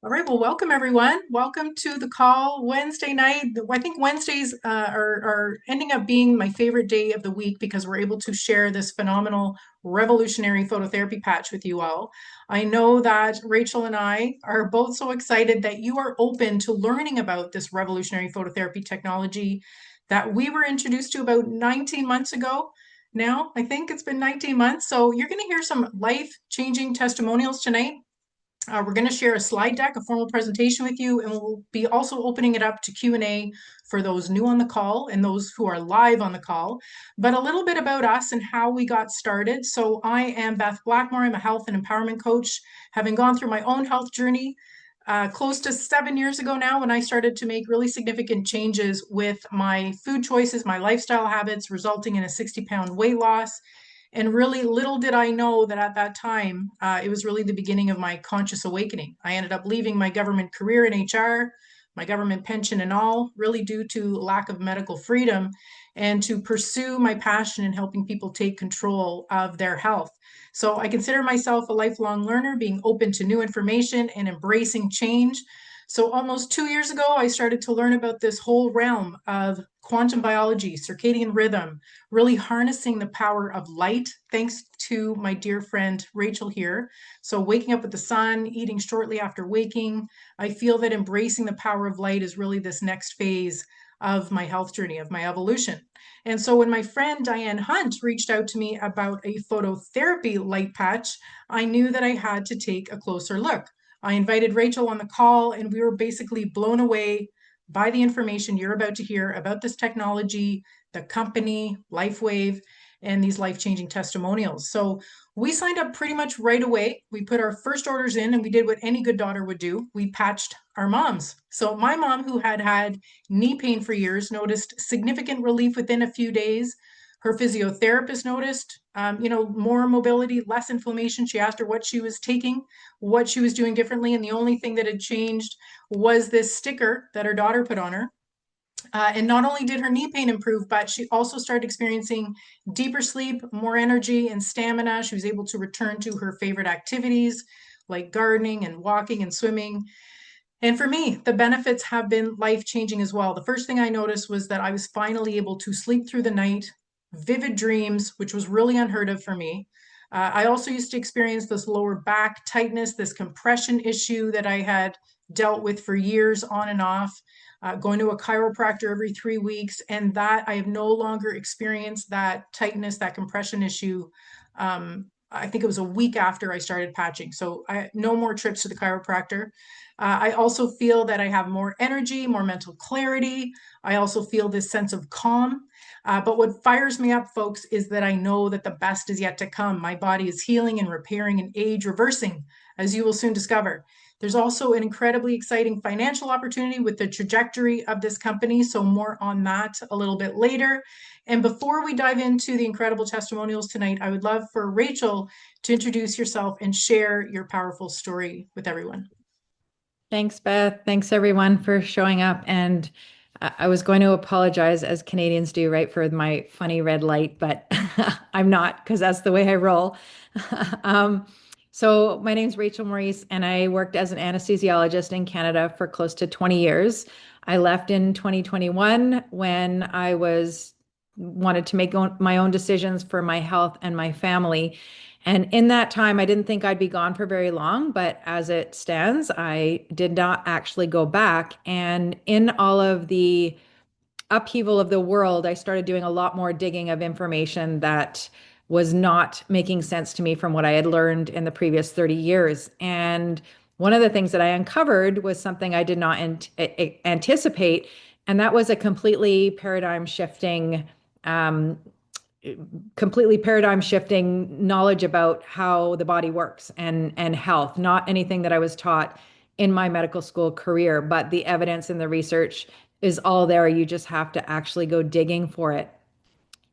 All right, well, welcome everyone. Welcome to the call Wednesday night. I think Wednesdays are ending up being my favorite day of the week because we're able to share this phenomenal, revolutionary phototherapy patch with you all. I know that Rachel and I are both so excited that you are open to learning about this revolutionary phototherapy technology that we were introduced to about 19 months ago. Now, I think it's been 19 months. So you're going to hear some life-changing testimonials tonight. We're going to share a slide deck, a formal presentation with you, and we'll be also opening it up to Q&A for those new on the call and those who are live on the call. But a little bit about us and how we got started. So I am Beth Blackmore. I'm a health and empowerment coach, having gone through my own health journey close to 7 years ago now when I started to make really significant changes with my food choices, my lifestyle habits, resulting in a 60-pound weight loss. And really, little did I know that at that time, it was really the beginning of my conscious awakening. I ended up leaving my government career in HR, my government pension and all, really due to lack of medical freedom, and to pursue my passion in helping people take control of their health. So I consider myself a lifelong learner, being open to new information and embracing change. So almost 2 years ago, I started to learn about this whole realm of quantum biology, circadian rhythm, really harnessing the power of light, thanks to my dear friend Rachel here. So, waking up with the sun, eating shortly after waking, I feel that embracing the power of light is really this next phase of my health journey, of my evolution. And so, when my friend Diane Hunt reached out to me about a phototherapy light patch, I knew that I had to take a closer look. I invited Rachel on the call, and we were basically blown away by the information you're about to hear about this technology, the company, Lifewave, and these life-changing testimonials. So we signed up pretty much right away. We put our first orders in and we did what any good daughter would do. We patched our moms. So my mom, who had had knee pain for years, noticed significant relief within a few days. Her physiotherapist noticed, more mobility, less inflammation. She asked her what she was taking, what she was doing differently. And the only thing that had changed was this sticker that her daughter put on her. And not only did her knee pain improve, but she also started experiencing deeper sleep, more energy and stamina. She was able to return to her favorite activities like gardening and walking and swimming. And for me, the benefits have been life changing as well. The first thing I noticed was that I was finally able to sleep through the night, vivid dreams, which was really unheard of for me. I also used to experience this lower back tightness, this compression issue that I had dealt with for years on and off, going to a chiropractor every 3 weeks. And that I have no longer experienced that tightness, that compression issue. I think it was a week after I started patching. So no more trips to the chiropractor. I also feel that I have more energy, more mental clarity. I also feel this sense of calm. But what fires me up, folks, is that I know that the best is yet to come. My body is healing and repairing and age reversing, as you will soon discover. There's also an incredibly exciting financial opportunity with the trajectory of this company. So, more on that a little bit later. And before we dive into the incredible testimonials tonight, I would love for Rachel to introduce yourself and share your powerful story with everyone. Thanks, Beth. Thanks, everyone, for showing up. And I was going to apologize, as Canadians do, right, for my funny red light, but I'm not because that's the way I roll. um, so, my name's Rachel Maurice, and I worked as an anesthesiologist in Canada for close to 20 years. I left in 2021 when I wanted to make my own decisions for my health and my family. And in that time, I didn't think I'd be gone for very long, but as it stands, I did not actually go back. And in all of the upheaval of the world, I started doing a lot more digging of information that was not making sense to me from what I had learned in the previous 30 years. And one of the things that I uncovered was something I did not anticipate, and that was a um, completely paradigm shifting knowledge about how the body works and health, not anything that I was taught in my medical school career, but the evidence and the research is all there. You just have to actually go digging for it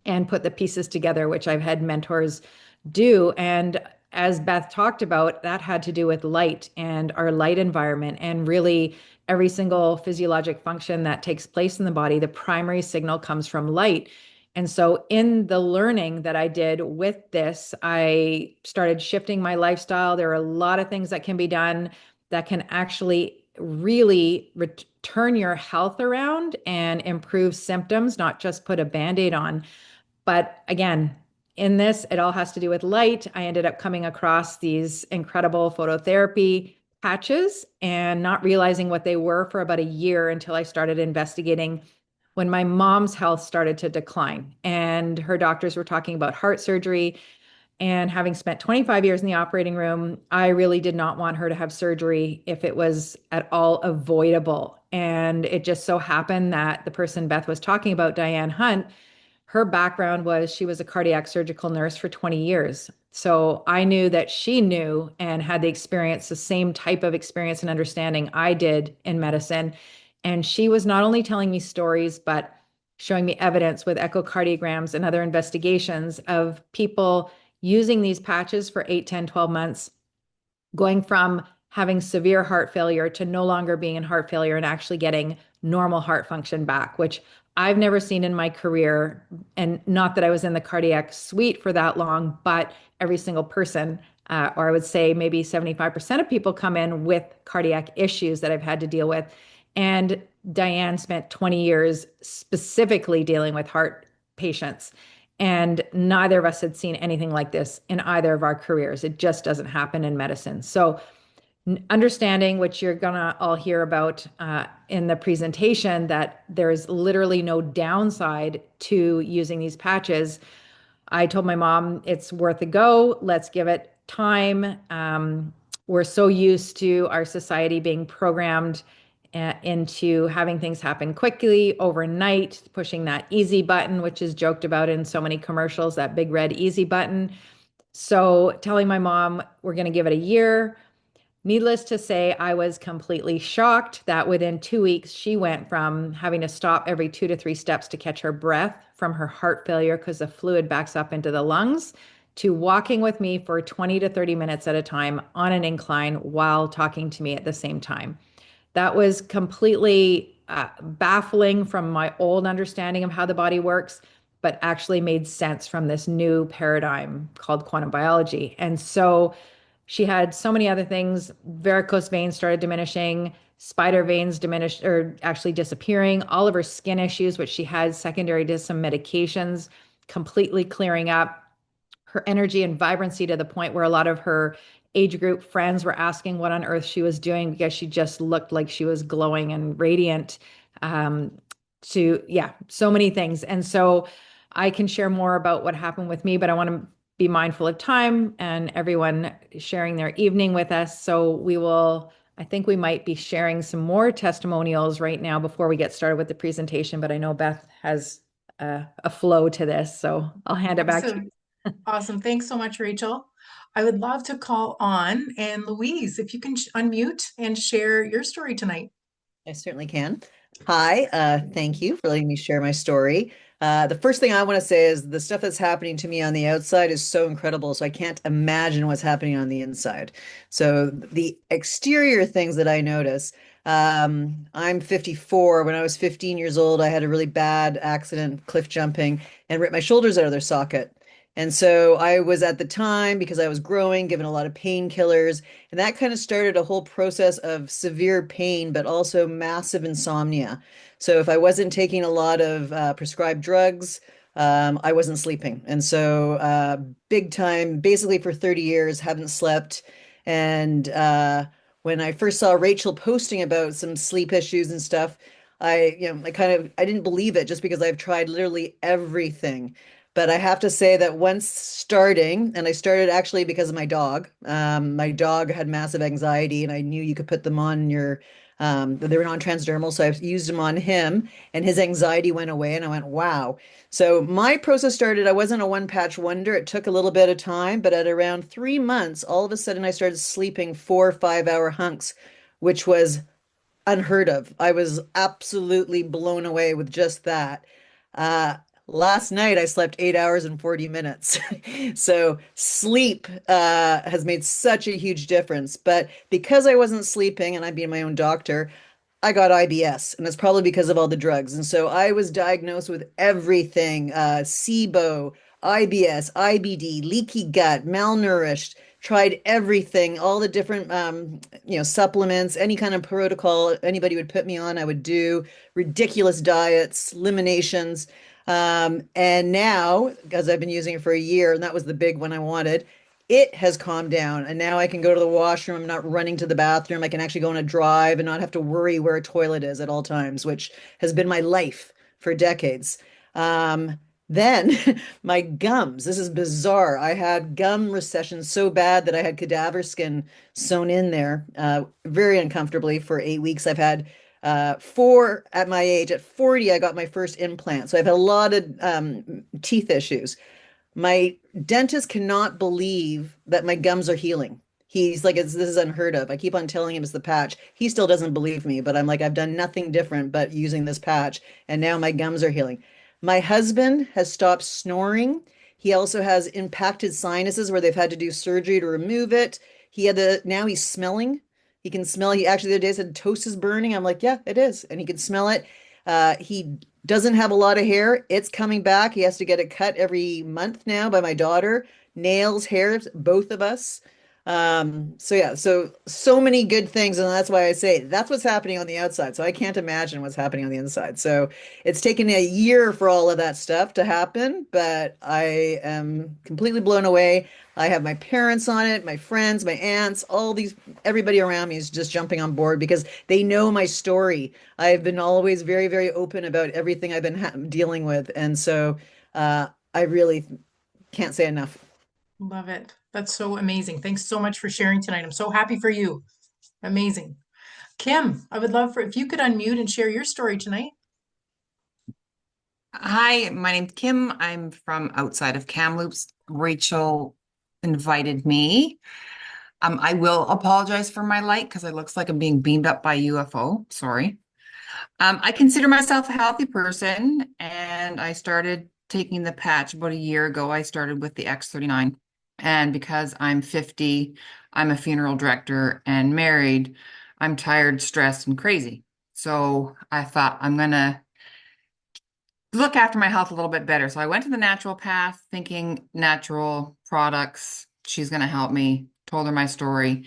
and put the pieces together, which I've had mentors do. And as Beth talked about, that had to do with light and our light environment, and really every single physiologic function that takes place in the body, the primary signal comes from light. And so, in the learning that I did with this, I started shifting my lifestyle. There are a lot of things that can be done. that can actually really turn your health around and improve symptoms, not just put a band-aid on. But again, in this, it all has to do with light. I ended up coming across these incredible phototherapy patches and not realizing what they were for about a year until I started investigating when my mom's health started to decline. And her doctors were talking about heart surgery. And having spent 25 years in the operating room, I really did not want her to have surgery if it was at all avoidable. And it just so happened that the person Beth was talking about, Diane Hunt, her background was she was a cardiac surgical nurse for 20 years. So I knew that she knew and had the experience, the same type of experience and understanding I did in medicine. And she was not only telling me stories, but showing me evidence with echocardiograms and other investigations of people using these patches for 8, 10, 12 months, going from having severe heart failure to no longer being in heart failure and actually getting normal heart function back, which I've never seen in my career. And not that I was in the cardiac suite for that long, but every single person, or I would say maybe 75% of people come in with cardiac issues that I've had to deal with. And Diane spent 20 years specifically dealing with heart patients. And neither of us had seen anything like this in either of our careers. It just doesn't happen in medicine. So, understanding, which you're going to all hear about in the presentation, that there's literally no downside to using these patches. I told my mom it's worth a go. Let's give it time. We're so used to our society being programmed into having things happen quickly overnight, pushing that easy button, which is joked about in so many commercials, that big red easy button. So telling my mom we're going to give it a year. Needless to say, I was completely shocked that within 2 weeks, she went from having to stop every 2 to 3 steps to catch her breath from her heart failure because the fluid backs up into the lungs, to walking with me for 20 to 30 minutes at a time on an incline while talking to me at the same time. That was completely baffling from my old understanding of how the body works, but actually made sense from this new paradigm called quantum biology. And so she had so many other things. Varicose veins started diminishing, spider veins diminished or actually disappearing, all of her skin issues, which she had secondary to some medications, completely clearing up, her energy and vibrancy to the point where a lot of her age group friends were asking what on earth she was doing because she just looked like she was glowing and radiant. Um, yeah, so many things. And so I can share more about what happened with me, but I want to be mindful of time and everyone sharing their evening with us. So I think we might be sharing some more testimonials right now before we get started with the presentation, but I know Beth has a flow to this, so I'll hand it back to Awesome. Awesome. Thanks so much, Rachel. I would love to call on and Louise, if you can unmute and share your story tonight. I certainly can. Hi, thank you for letting me share my story. The first thing I want to say is the stuff that's happening to me on the outside is so incredible, so I can't imagine what's happening on the inside. So the exterior things that I notice, I'm 54. When I was 15 years old, I had a really bad accident, cliff jumping, and ripped my shoulders out of their socket. And so I was at the time, because I was growing, given a lot of painkillers, and that kind of started a whole process of severe pain, but also massive insomnia. So if I wasn't taking a lot of prescribed drugs, I wasn't sleeping. And so big time, basically for 30 years, haven't slept. And when I first saw Rachel posting about some sleep issues and stuff, I didn't believe it just because I've tried literally everything. But I have to say that once starting, and I started actually because of my dog had massive anxiety, and I knew you could put them on they were non-transdermal, so I used them on him, and his anxiety went away, and I went, wow. So my process started, I wasn't a one-patch wonder. It took a little bit of time, but at around 3 months, all of a sudden I started sleeping 4 5 hour hunks, which was unheard of. I was absolutely blown away with just that. Uh, Last night I slept 8 hours and 40 minutes. So sleep has made such a huge difference. But because I wasn't sleeping and I being my own doctor, I got IBS, and it's probably because of all the drugs. And so I was diagnosed with everything, SIBO, IBS, IBD, leaky gut, malnourished, tried everything, all the different, supplements, any kind of protocol anybody would put me on, I would do ridiculous diets, eliminations. And now, because I've been using it for a year, and that was the big one I wanted, it has calmed down. And now I can go to the washroom. I'm not running to the bathroom. I can actually go on a drive and not have to worry where a toilet is at all times, which has been my life for decades. Then my gums, this is bizarre. I had gum recession so bad that I had cadaver skin sewn in there very uncomfortably for 8 weeks. I've had four at my age. At 40, I got my first implant. So I've had a lot of teeth issues. My dentist cannot believe that my gums are healing. He's like, this is unheard of. I keep on telling him it's the patch. He still doesn't believe me, but I'm like, I've done nothing different but using this patch, and now my gums are healing. My husband has stopped snoring. He also has impacted sinuses where they've had to do surgery to remove it. Now he's smelling. He can smell. He actually the other day said toast is burning. I'm like, yeah, it is. And he can smell it. He doesn't have a lot of hair. It's coming back. He has to get it cut every month now by my daughter. Nails, hair, both of us. So yeah, so many good things, and that's why I say that's what's happening on the outside. So I can't imagine what's happening on the inside. So it's taken a year for all of that stuff to happen, but I am completely blown away. I have my parents on it, my friends, my aunts, everybody around me is just jumping on board because they know my story. I've been always very, very open about everything I've been dealing with, and so I really can't say enough. Love it. That's so amazing. Thanks so much for sharing tonight. I'm so happy for you. Amazing. Kim, I would love for if you could unmute and share your story tonight. Hi, my name's Kim. I'm from outside of Kamloops. Rachel invited me. I will apologize for my light because it looks like I'm being beamed up by UFO. Sorry. I consider myself a healthy person, and I started taking the patch about a year ago. I started with the X39, and because I'm 50, I'm a funeral director and married, I'm tired, stressed, and crazy. So I thought I'm gonna look after my health a little bit better. So I went to the natural path thinking natural products. She's going to help me. Told her my story.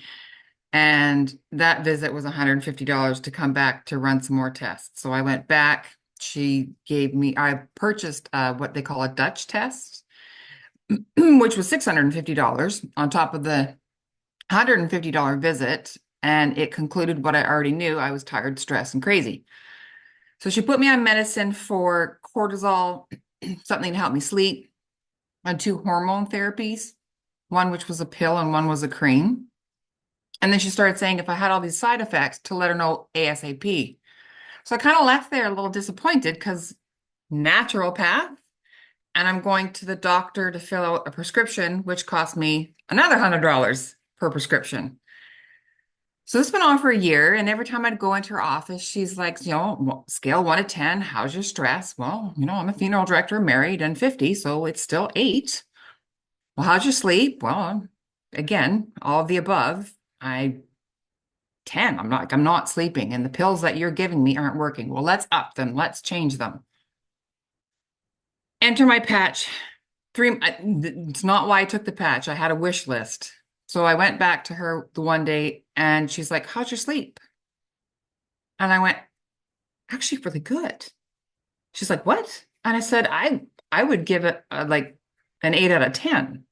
And that visit was $150 to come back to run some more tests. So I went back. I purchased what they call a Dutch test, which was $650 on top of the $150 visit. And it concluded what I already knew. I was tired, stressed, and crazy. So she put me on medicine for cortisol, something to help me sleep, and 2 hormone therapies, one which was a pill and one was a cream. And then she started saying if I had all these side effects to let her know ASAP. So I kind of left there a little disappointed because naturopath, and I'm going to the doctor to fill out a prescription, which cost me another $100 per prescription. So it's been on for a year, and every time I'd go into her office, she's like, scale 1 to 10, how's your stress? Well, I'm a funeral director, married and 50, so it's still 8. Well, how's your sleep? Well, again, all of the above. 10. I'm not sleeping, and the pills that you're giving me aren't working. Well, let's up them. Let's change them. Enter my patch. It's not why I took the patch. I had a wish list. So I went back to her the one day and she's like, how's your sleep? And I went, actually really good. She's like, what? And I said, I would give it like an 8 out of 10.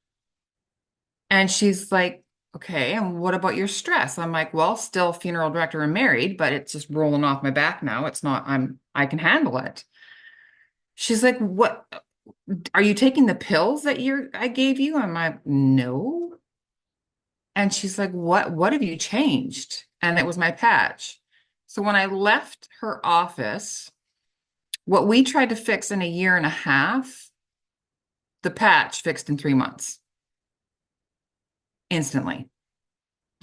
And she's like, okay, and what about your stress? I'm like, well, still funeral director and married, but it's just rolling off my back now. It's not, I can handle it. She's like, what? Are you taking the pills that I gave you? I'm like, no. And she's like, what have you changed? And it was my patch. So when I left her office, what we tried to fix in a year and a half, the patch fixed in 3 months. Instantly.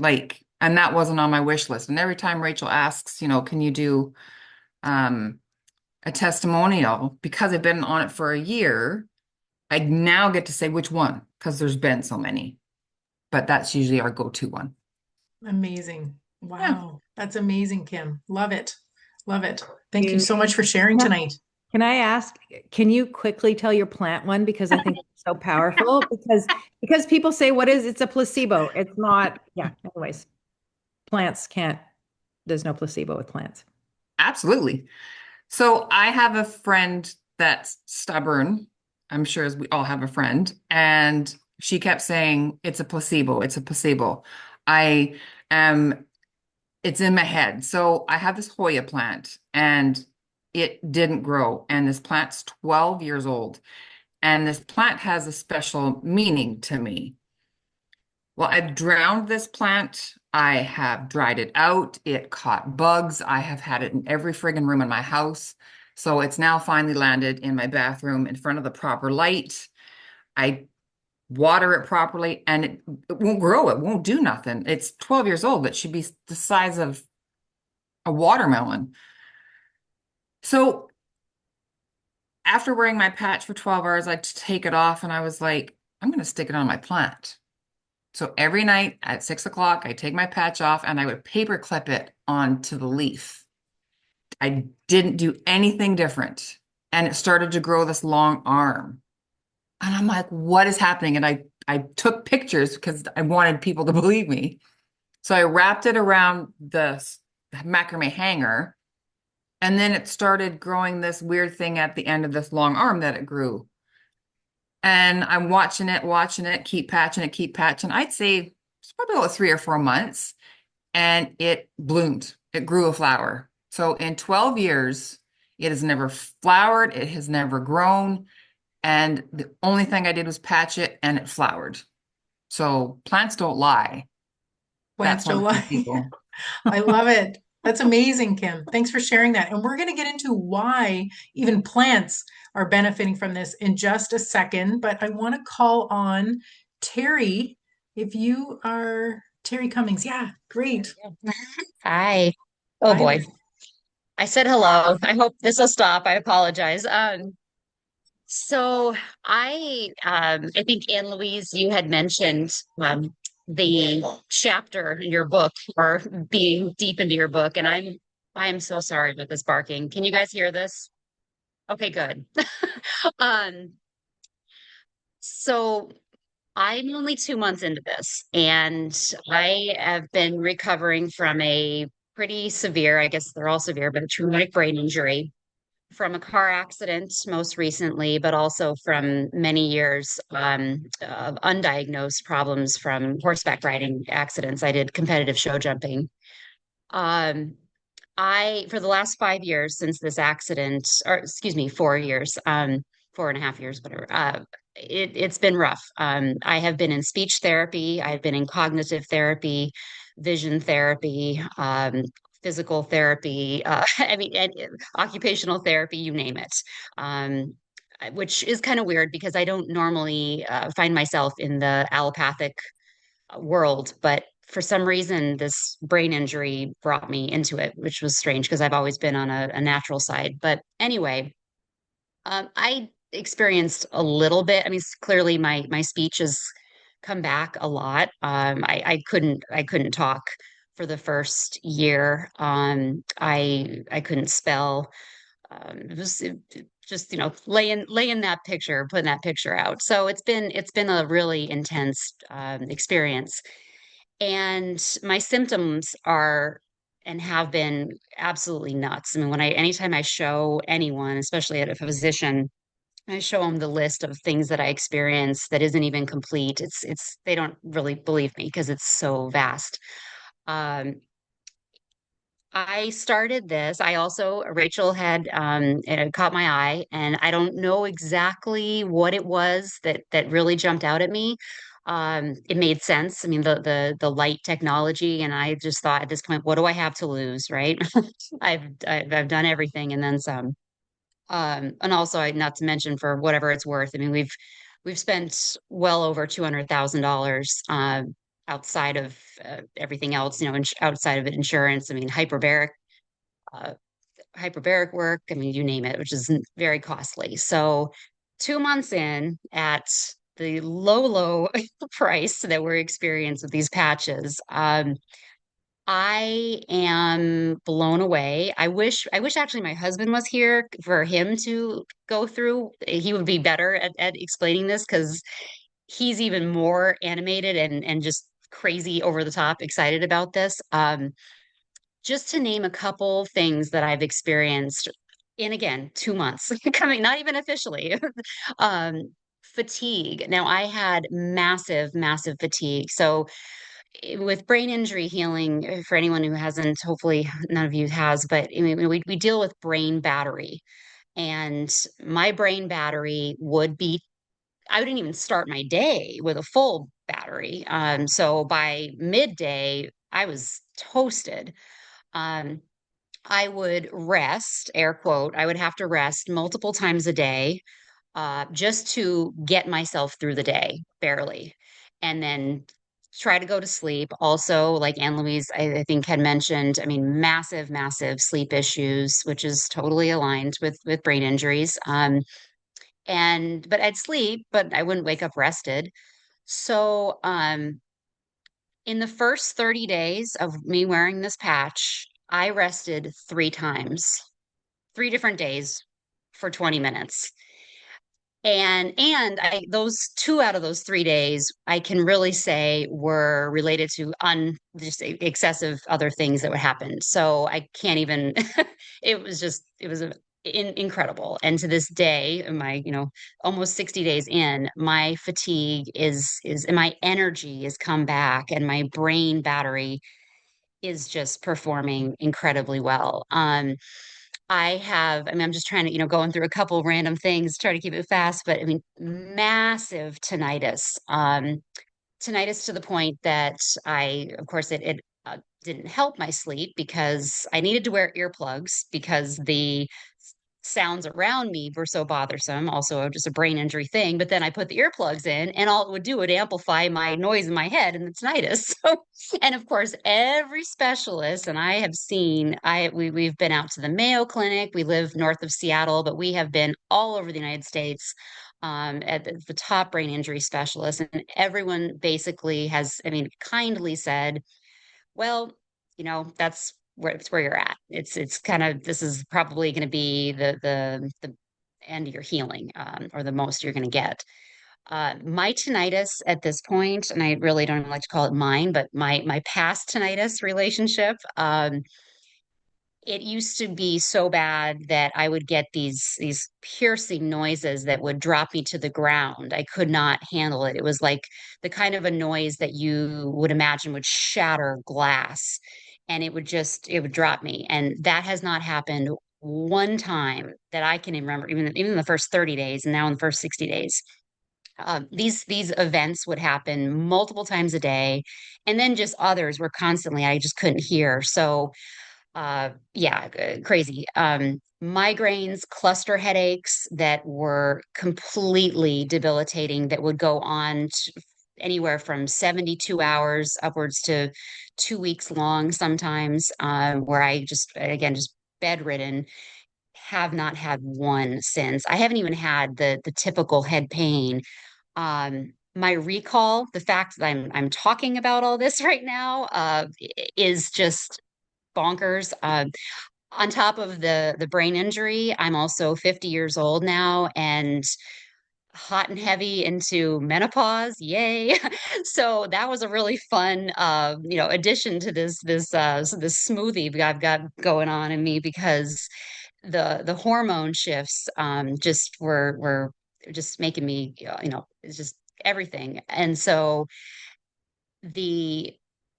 And that wasn't on my wish list. And every time Rachel asks, can you do a testimonial? Because I've been on it for a year, I now get to say which one, because there's been so many. But that's usually our go-to one. Amazing. Wow. Yeah. That's amazing, Kim. Love it. Love it. Thank you so much for sharing tonight. Can I ask, can you quickly tell your plant one? Because I think it's so powerful because people say, what is, it's a placebo. It's not, yeah, anyways, plants can't, there's no placebo with plants. Absolutely. So I have a friend that's stubborn. I'm sure as we all have a friend. And she kept saying, it's a placebo. It's a placebo. I am, it's in my head. So I have this Hoya plant and it didn't grow. And this plant's 12 years old. And this plant has a special meaning to me. Well, I've drowned this plant. I have dried it out. It caught bugs. I have had it in every friggin' room in my house. So it's now finally landed in my bathroom in front of the proper light. I water it properly and it won't grow. It won't do nothing. It's 12 years old. It should be the size of a watermelon. So after wearing my patch for 12 hours, I take it off and I was like, I'm going to stick it on my plant. So every night at 6 o'clock, I take my patch off and I would paper clip it onto the leaf. I didn't do anything different. And it started to grow this long arm. And I'm like, what is happening? And I took pictures because I wanted people to believe me. So I wrapped it around the macrame hanger. And then it started growing this weird thing at the end of this long arm that it grew. And I'm watching it, keep patching. I'd say it's probably about 3 or 4 months. And it bloomed. It grew a flower. So in 12 years, it has never flowered. It has never grown. And the only thing I did was patch it and it flowered. So plants don't lie. Plants That's one don't of the lie. people. I love it. That's amazing, Kim. Thanks for sharing that. And we're going to get into why even plants are benefiting from this in just a second. But I want to call on Terry. If you are Terry Cummings. Yeah, great. Hi. Oh Hi boy. there. I said hello. I hope this will stop. I apologize. So I think Anne Louise, you had mentioned the chapter in your book or being deep into your book, and I am so sorry about this barking. Can you guys hear this? Okay, good. Um, so I'm only 2 months into this, and I have been recovering from a pretty severe, I guess they're all severe, but a traumatic brain injury from a car accident most recently, but also from many years of undiagnosed problems from horseback riding accidents. I did competitive show jumping. Um, for the last 5 years since this accident, or excuse me, 4 years, 4.5 years, whatever, it's been rough. I have been in speech therapy, I've been in cognitive therapy, vision therapy, physical therapy, I mean, and occupational therapy, you name it. Which is kind of weird because I don't normally find myself in the allopathic world, but for some reason, this brain injury brought me into it, which was strange because I've always been on a natural side. But anyway, I experienced a little bit. I mean, clearly my speech has come back a lot. I couldn't talk for the first year. I couldn't spell. Just laying that picture, putting that picture out. So it's been a really intense experience. And my symptoms are and have been absolutely nuts. I mean, anytime I show anyone, especially at a physician, I show them the list of things that I experience that isn't even complete. They don't really believe me because it's so vast. Um, I started this. I also, Rachel had it caught my eye, and I don't know exactly what it was that really jumped out at me. It made sense. I mean, the light technology, and I just thought at this point, what do I have to lose, right? I've done everything and then some. And also, not to mention for whatever it's worth. I mean, we've spent well over $200,000 outside of everything else, outside of it, insurance. I mean, uh, hyperbaric work. I mean, you name it, which is very costly. So, 2 months in at the low price that we're experiencing with these patches, I am blown away. I wish actually my husband was here for him to go through. He would be better at explaining this because he's even more animated and just crazy over the top excited about this. Just to name a couple things that I've experienced in again 2 months, coming not even officially. um, Fatigue. Now I had massive, massive fatigue. So with brain injury healing, for anyone who hasn't, hopefully none of you has, but I mean, we deal with brain battery. And my brain battery would be, I wouldn't even start my day with a full battery. So by midday, I was toasted. Um, I would rest, air quote, I would have to rest multiple times a day just to get myself through the day, barely. And then try to go to sleep. Also, like Anne Louise, I think had mentioned, I mean, massive, massive sleep issues, which is totally aligned with brain injuries. But I'd sleep, but I wouldn't wake up rested. So in the first 30 days of me wearing this patch, I rested 3 times, 3 different days for 20 minutes. And I those 2 out of those 3 days I can really say were related to just excessive other things that would happen. So I can't even it was incredible. And to this day, my almost 60 days in, my fatigue is and my energy has come back, and my brain battery is just performing incredibly well. I mean, I'm just trying to, going through a couple of random things, try to keep it fast, but I mean, massive tinnitus. Tinnitus to the point that of course, it didn't help my sleep because I needed to wear earplugs because the sounds around me were so bothersome. Also, just a brain injury thing. But then I put the earplugs in, and all it would do would amplify my noise in my head and the tinnitus. So, and of course, every specialist, and I have seen, we've been out to the Mayo Clinic. We live north of Seattle, but we have been all over the United States at the top brain injury specialists, and everyone basically has, I mean, kindly said, well, that's where you're at. It's kind of, this is probably going to be the end of your healing, or the most you're going to get. My tinnitus at this point, and I really don't even like to call it mine, but my past tinnitus relationship, it used to be so bad that I would get these piercing noises that would drop me to the ground. I could not handle it. It was like the kind of a noise that you would imagine would shatter glass, and it would drop me. And that has not happened one time that I can remember, even in the first 30 days, and now in the first 60 days. These events would happen multiple times a day, and then just others were constantly, I just couldn't hear. So yeah, crazy. Migraines, cluster headaches that were completely debilitating, that would go on anywhere from 72 hours upwards to 2 weeks long sometimes, where I just, again, just bedridden. Have not had one since. I haven't even had the typical head pain. My recall, the fact that I'm talking about all this right now, is just bonkers. On top of the brain injury, I'm also 50 years old now and hot and heavy into menopause. Yay. So that was a really fun addition to this smoothie I've got going on in me, because the hormone shifts just were just making me, it's just everything. And so the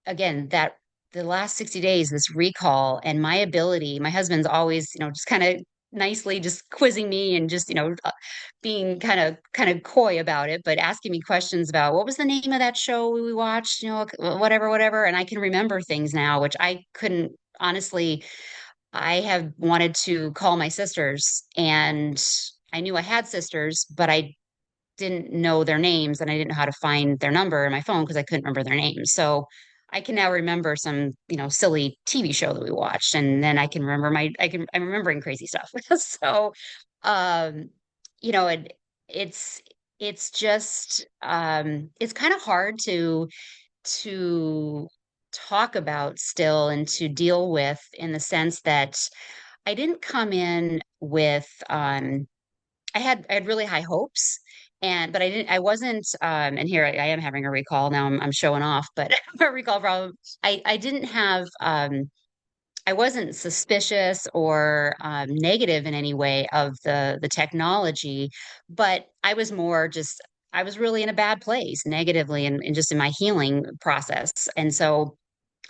again, that the last 60 days, this recall and my ability, my husband's always, just kind of nicely just quizzing me and just, being kind of coy about it, but asking me questions about what was the name of that show we watched, whatever. And I can remember things now, which I couldn't honestly. I have wanted to call my sisters, and I knew I had sisters, but I didn't know their names, and I didn't know how to find their number in my phone because I couldn't remember their names. So I can now remember some, silly TV show that we watched, and then I can remember I'm remembering crazy stuff. So, um, you know, it, it's it's just it's kind of hard to talk about still and to deal with, in the sense that I didn't come in with I had really high hopes, but I wasn't and here I am having a recall now. I'm showing off, but a recall problem. I didn't have I wasn't suspicious or negative in any way of the technology, but I was more just I was really in a bad place negatively and just in my healing process. And so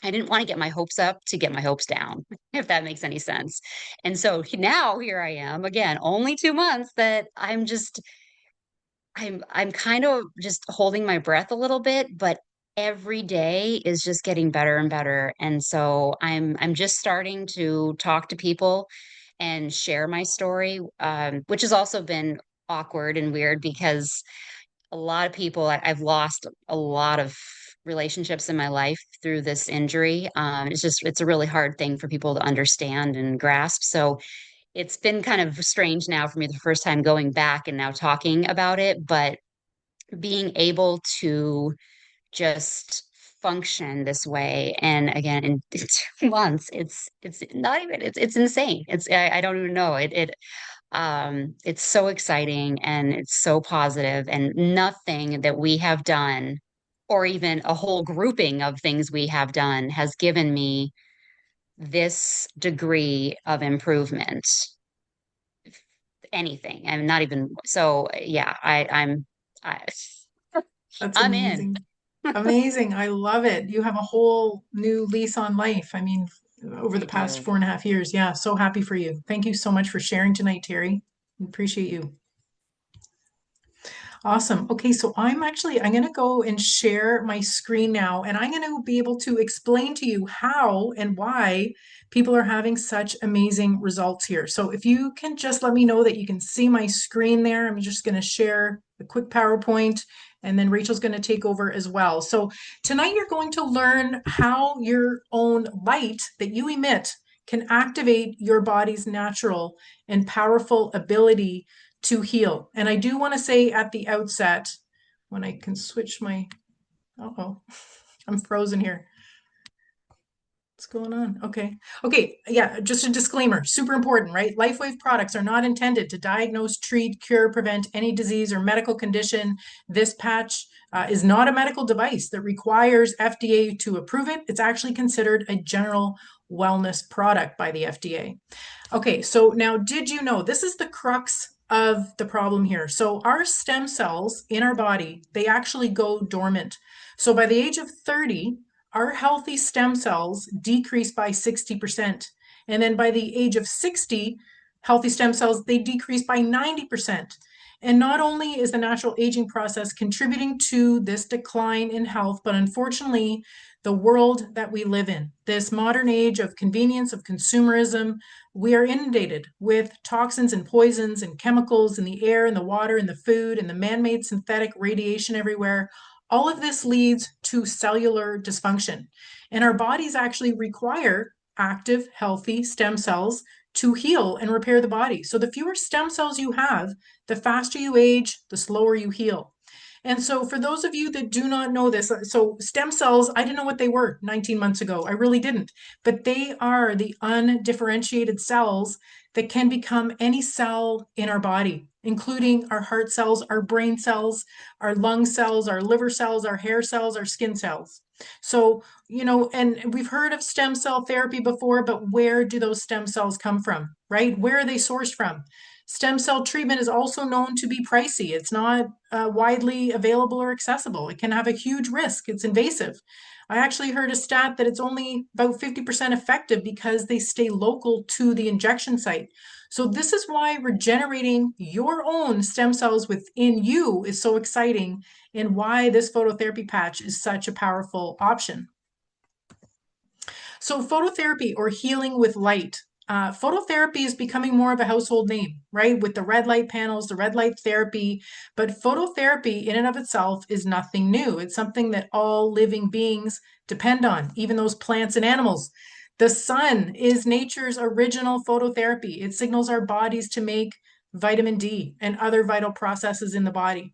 I didn't want to get my hopes up to get my hopes down, if that makes any sense. And so now here I am again, only 2 months that I'm kind of just holding my breath a little bit, but every day is just getting better and better. And so I'm just starting to talk to people and share my story, which has also been awkward and weird because a lot of people I've lost a lot of relationships in my life through this injury. It's a really hard thing for people to understand and grasp. So it's been kind of strange now for me the first time going back and now talking about it, but being able to just function this way. And again, in 2 months, it's not even it's insane. I don't even know. It's so exciting and it's so positive, and nothing that we have done or even a whole grouping of things we have done has given me this degree of improvement. Anything. I'm not even so yeah, I That's I'm in. amazing. Amazing. I love it. You have a whole new lease on life. I mean, over the I past do. 4.5 years. Yeah, so happy for you. Thank you so much for sharing tonight, Terry. Appreciate you. Awesome. Okay, so I'm going to go and share my screen now, and I'm going to be able to explain to you how and why people are having such amazing results here. So if you can just let me know that you can see my screen there, I'm just going to share a quick PowerPoint, and then Rachel's going to take over as well. So tonight you're going to learn how your own light that you emit can activate your body's natural and powerful ability to heal. And I do want to say at the outset, when I can switch my, oh, I'm frozen here. What's going on? Okay. Okay. Yeah. Just a disclaimer, super important, right? Lifewave products are not intended to diagnose, treat, cure, prevent any disease or medical condition. This patch is not a medical device that requires FDA to approve it. It's actually considered a general wellness product by the FDA. Okay, so now did you know this is the crux of the problem here? So our stem cells in our body, they actually go dormant. So by the age of 30, our healthy stem cells decrease by 60%. And then by the age of 60, healthy stem cells, they decrease by 90%. And not only is the natural aging process contributing to this decline in health, but unfortunately, the world that we live in, this modern age of convenience, of consumerism, we are inundated with toxins and poisons and chemicals in the air and the water and the food and the man-made synthetic radiation everywhere. All of this leads to cellular dysfunction. And our bodies actually require active, healthy stem cells to heal and repair the body. So the fewer stem cells you have, the faster you age, the slower you heal. And so for those of you that do not know this, so stem cells, I didn't know what they were 19 months ago. I really didn't. But they are the undifferentiated cells that can become any cell in our body, including our heart cells, our brain cells, our lung cells, our liver cells, our hair cells, our skin cells. So, and we've heard of stem cell therapy before, but where do those stem cells come from, right? Where are they sourced from? Stem cell treatment is also known to be pricey. It's not widely available or accessible. It can have a huge risk. It's invasive. I actually heard a stat that it's only about 50% effective because they stay local to the injection site. So this is why regenerating your own stem cells within you is so exciting, and why this phototherapy patch is such a powerful option. So phototherapy, or healing with light, phototherapy is becoming more of a household name, right? With the red light panels, the red light therapy. But phototherapy in and of itself is nothing new. It's something that all living beings depend on, even those plants and animals. The sun is nature's original phototherapy. It signals our bodies to make vitamin D and other vital processes in the body.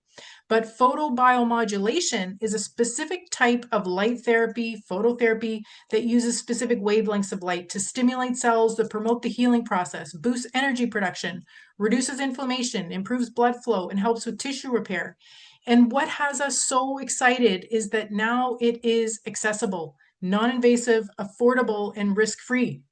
But photobiomodulation is a specific type of light therapy, phototherapy, that uses specific wavelengths of light to stimulate cells that promote the healing process, boosts energy production, reduces inflammation, improves blood flow, and helps with tissue repair. And what has us so excited is that now it is accessible, non-invasive, affordable, and risk-free.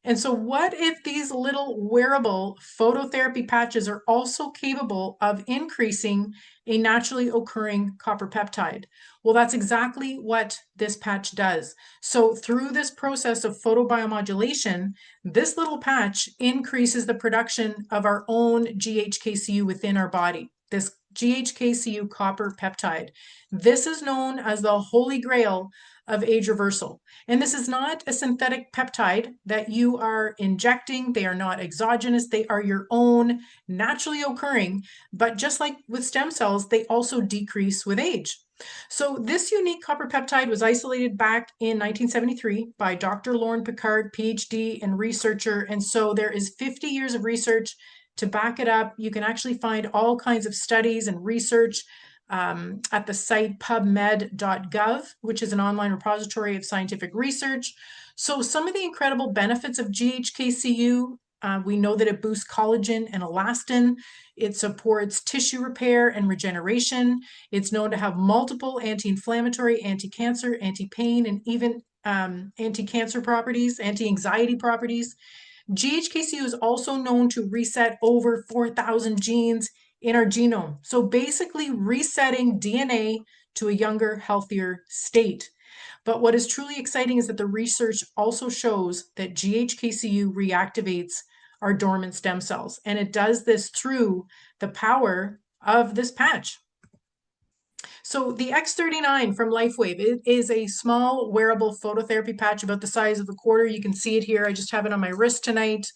And so what if these little wearable phototherapy patches are also capable of increasing a naturally occurring copper peptide? Well, that's exactly what this patch does. So through this process of photobiomodulation, this little patch increases the production of our own GHKCU within our body, this GHKCU copper peptide. This is known as the holy grail of age reversal. And this is not a synthetic peptide that you are injecting. They are not exogenous. They are your own naturally occurring. But just like with stem cells, they also decrease with age. So this unique copper peptide was isolated back in 1973 by Dr. Lauren Picard, PhD and researcher. And so there is 50 years of research to back it up. You can actually find all kinds of studies and research at the site pubmed.gov, which is an online repository of scientific research. So some of the incredible benefits of GHKCU, we know that it boosts collagen and elastin. It supports tissue repair and regeneration. It's known to have multiple anti-inflammatory, anti-cancer, anti-pain, and even anti-cancer properties, anti-anxiety properties. GHKCU is also known to reset over 4,000 genes in our genome. So basically resetting DNA to a younger, healthier state. But what is truly exciting is that the research also shows that GHKCU reactivates our dormant stem cells. And it does this through the power of this patch. So the X39 from Lifewave, it is a small wearable phototherapy patch about the size of a quarter. You can see it here. I just have it on my wrist tonight.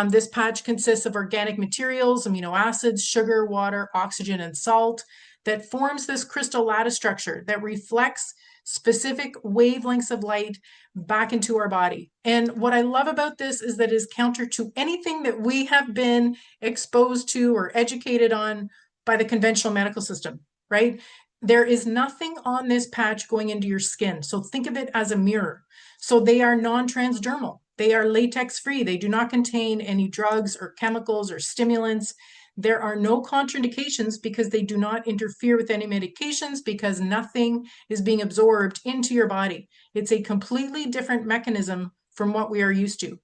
This patch consists of organic materials, amino acids, sugar, water, oxygen, and salt that forms this crystal lattice structure that reflects specific wavelengths of light back into our body. And what I love about this is that it is counter to anything that we have been exposed to or educated on by the conventional medical system, right? There is nothing on this patch going into your skin. So think of it as a mirror. So they are non-transdermal. They are latex free. They do not contain any drugs or chemicals or stimulants. There are no contraindications because they do not interfere with any medications because nothing is being absorbed into your body. It's a completely different mechanism from what we are used to.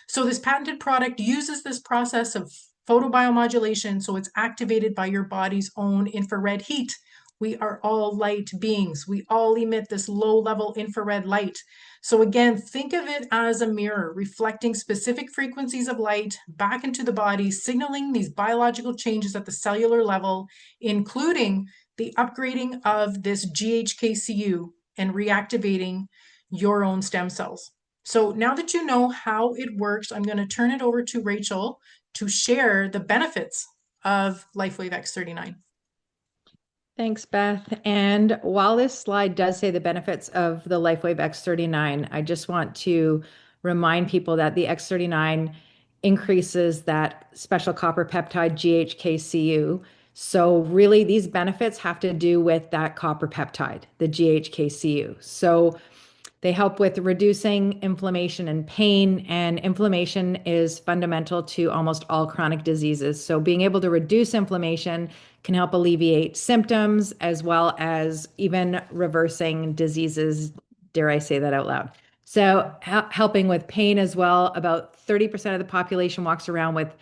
So this patented product uses this process of photobiomodulation, so it's activated by your body's own infrared heat. We are all light beings. We all emit this low-level infrared light. So again, think of it as a mirror reflecting specific frequencies of light back into the body, signaling these biological changes at the cellular level, including the upgrading of this GHKCU and reactivating your own stem cells. So now that you know how it works, I'm going to turn it over to Rachel to share the benefits of Lifewave X39. Thanks, Beth. And while this slide does say the benefits of the Lifewave X39, I just want to remind people that the X39 increases that special copper peptide GHKCU. So really these benefits have to do with that copper peptide, the GHKCU. So they help with reducing inflammation and pain, and inflammation is fundamental to almost all chronic diseases. So being able to reduce inflammation can help alleviate symptoms as well as even reversing diseases, dare I say that out loud. So helping with pain as well. About 30% of the population walks around with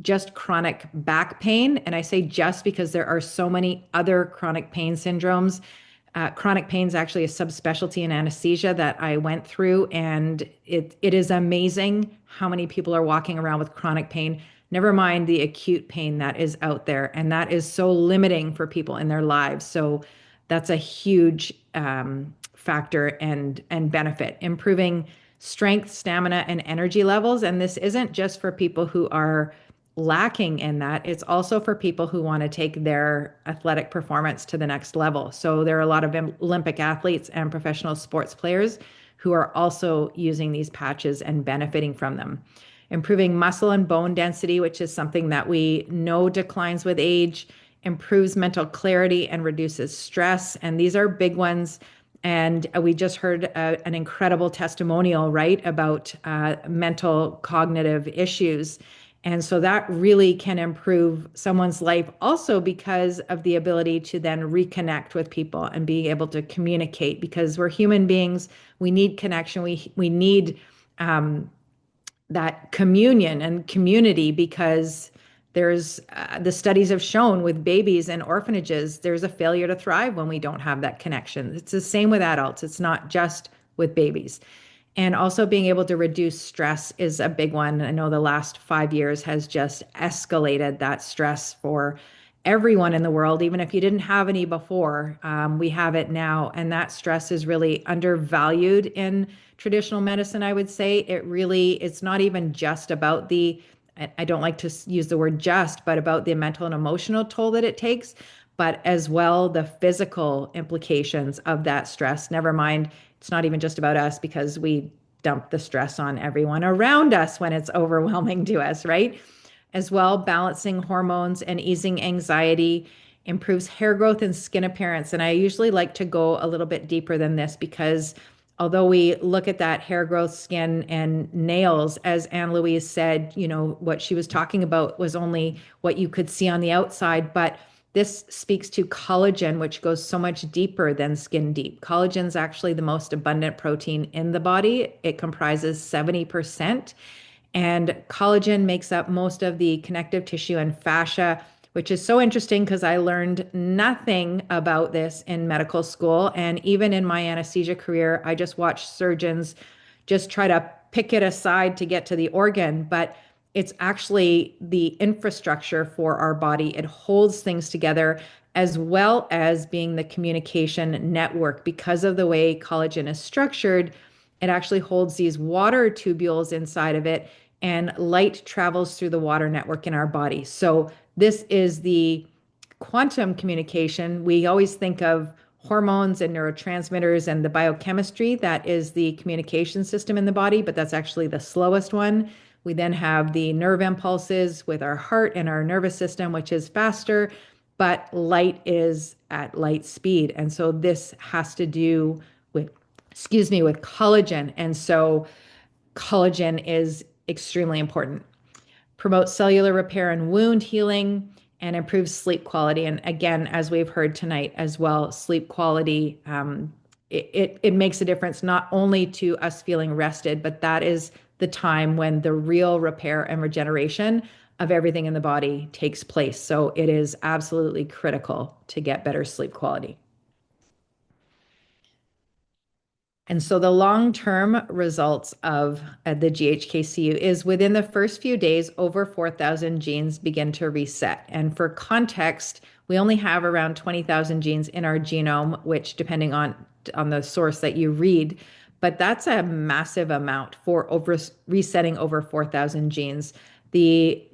just chronic back pain. And I say just because there are so many other chronic pain syndromes. Chronic pain is actually a subspecialty in anesthesia that I went through, and it is amazing how many people are walking around with chronic pain, never mind the acute pain that is out there. And that is so limiting for people in their lives. So that's a huge factor and benefit, improving strength, stamina, and energy levels. And this isn't just for people who are lacking in that. It's also for people who want to take their athletic performance to the next level. So there are a lot of Olympic athletes and professional sports players who are also using these patches and benefiting from them. Improving muscle and bone density, which is something that we know declines with age. improves mental clarity and reduces stress. And these are big ones. And we just heard an incredible testimonial, right, about mental cognitive issues. And so that really can improve someone's life also because of the ability to then reconnect with people and being able to communicate, because we're human beings. We need connection. We need that communion and community, because there's the studies have shown with babies and orphanages, there's a failure to thrive when we don't have that connection. It's the same with adults. It's not just with babies. And also being able to reduce stress is a big one. I know the last 5 years has just escalated that stress for everyone in the world. Even if you didn't have any before, we have it now. And that stress is really undervalued in traditional medicine, I would say. It's not even just about I don't like to use the word just, but about the mental and emotional toll that it takes, but as well the physical implications of that stress. Never mind, it's not even just about us, because we dump the stress on everyone around us when it's overwhelming to us, right? As well, balancing hormones and easing anxiety improves hair growth and skin appearance. And I usually like to go a little bit deeper than this, because although we look at that hair growth, skin, and nails, as Anne Louise said, what she was talking about was only what you could see on the outside, but this speaks to collagen, which goes so much deeper than skin deep. Collagen is actually the most abundant protein in the body. It comprises 70%. And collagen makes up most of the connective tissue and fascia, which is so interesting because I learned nothing about this in medical school. And even in my anesthesia career, I just watched surgeons just try to pick it aside to get to the organ. But it's actually the infrastructure for our body. It holds things together, as well as being the communication network. Because of the way collagen is structured, it actually holds these water tubules inside of it, and light travels through the water network in our body. So this is the quantum communication. We always think of hormones and neurotransmitters and the biochemistry. That is the communication system in the body, but that's actually the slowest one. We then have the nerve impulses with our heart and our nervous system, which is faster, but light is at light speed. And so this has to do with, with collagen. And so collagen is extremely important. Promotes cellular repair and wound healing, and improves sleep quality. And again, as we've heard tonight as well, sleep quality, it makes a difference not only to us feeling rested, but that is the time when the real repair and regeneration of everything in the body takes place. So it is absolutely critical to get better sleep quality. And so the long-term results of the GHKCU is within the first few days, over 4,000 genes begin to reset. And for context, we only have around 20,000 genes in our genome, which depending on the source that you read, but that's a massive amount for resetting over 4,000 genes. The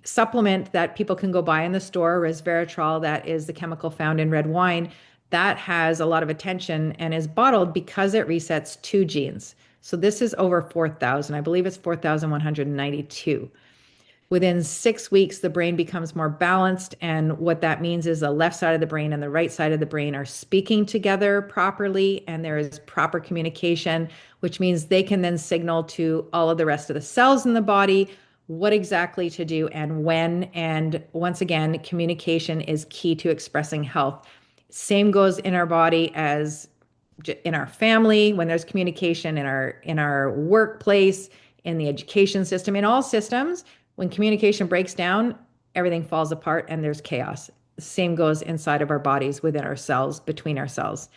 supplement that people can go buy in the store, resveratrol, that is the chemical found in red wine, that has a lot of attention and is bottled because it resets 2 genes. So this is over 4,000. I believe it's 4,192. Within 6 weeks, the brain becomes more balanced. And what that means is the left side of the brain and the right side of the brain are speaking together properly, and there is proper communication, which means they can then signal to all of the rest of the cells in the body what exactly to do and when. And once again, communication is key to expressing health. Same goes in our body as in our family, when there's communication in our workplace, in the education system, in all systems. When communication breaks down, everything falls apart and there's chaos. Same goes inside of our bodies, within our cells, between our cells.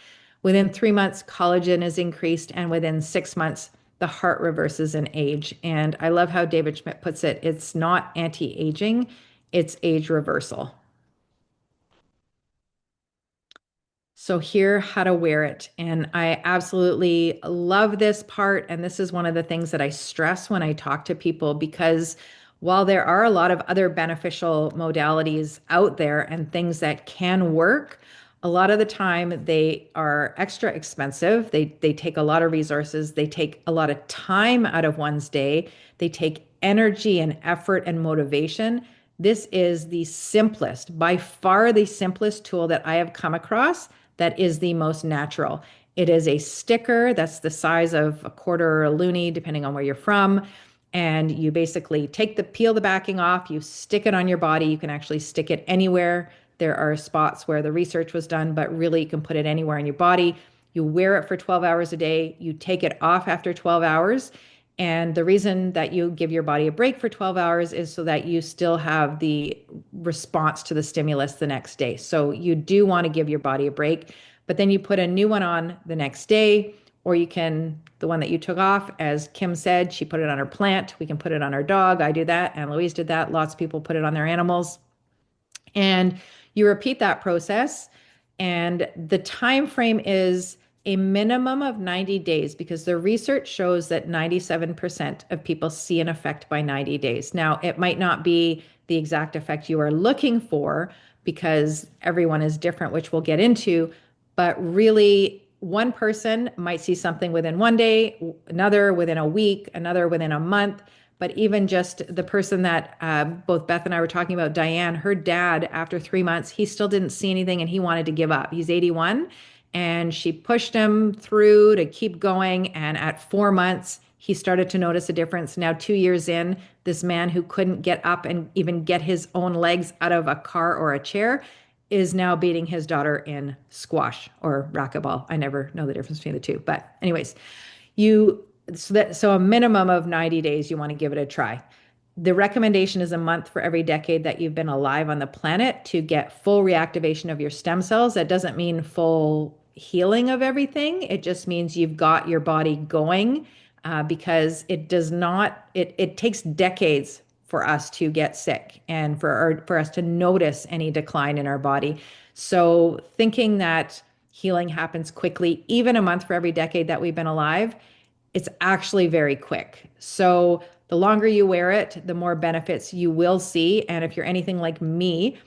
Within 3 months, collagen is increased, and within 6 months, the heart reverses in age. And I love how David Schmidt puts it. It's not anti-aging, it's age reversal. So here, how to wear it. And I absolutely love this part. And this is one of the things that I stress when I talk to people, because while there are a lot of other beneficial modalities out there and things that can work, a lot of the time they are extra expensive. They take a lot of resources. They take a lot of time out of one's day. They take energy and effort and motivation. This is the simplest, by far the simplest tool that I have come across that is the most natural. It is a sticker that's the size of a quarter or a loonie, depending on where you're from. And you basically peel the backing off, you stick it on your body. You can actually stick it anywhere. There are spots where the research was done, but really you can put it anywhere in your body. You wear it for 12 hours a day. You take it off after 12 hours. And the reason that you give your body a break for 12 hours is so that you still have the response to the stimulus the next day. So you do want to give your body a break, but then you put a new one on the next day, or you can, the one that you took off, as Kim said, she put it on her plant. We can put it on our dog. I do that. And Louise did that. Lots of people put it on their animals. And you repeat that process. And the time frame is a minimum of 90 days because the research shows that 97% of people see an effect by 90 days. Now, it might not be the exact effect you are looking for because everyone is different, which we'll get into, but really one person might see something within one day, another within a week, another within a month. But even just the person that both Beth and I were talking about, Diane, her dad, after 3 months, he still didn't see anything and he wanted to give up. He's 81. And she pushed him through to keep going. And at 4 months, he started to notice a difference. Now, 2 years in, this man who couldn't get up and even get his own legs out of a car or a chair is now beating his daughter in squash or racquetball. I never know the difference between the two. But anyways, so a minimum of 90 days, you want to give it a try. The recommendation is a month for every decade that you've been alive on the planet to get full reactivation of your stem cells. That doesn't mean full healing of everything. It just means you've got your body going because it takes decades for us to get sick and for us to notice any decline in our body. So thinking that healing happens quickly, even a month for every decade that we've been alive, it's actually very quick. So the longer you wear it, the more benefits you will see. And if you're anything like me,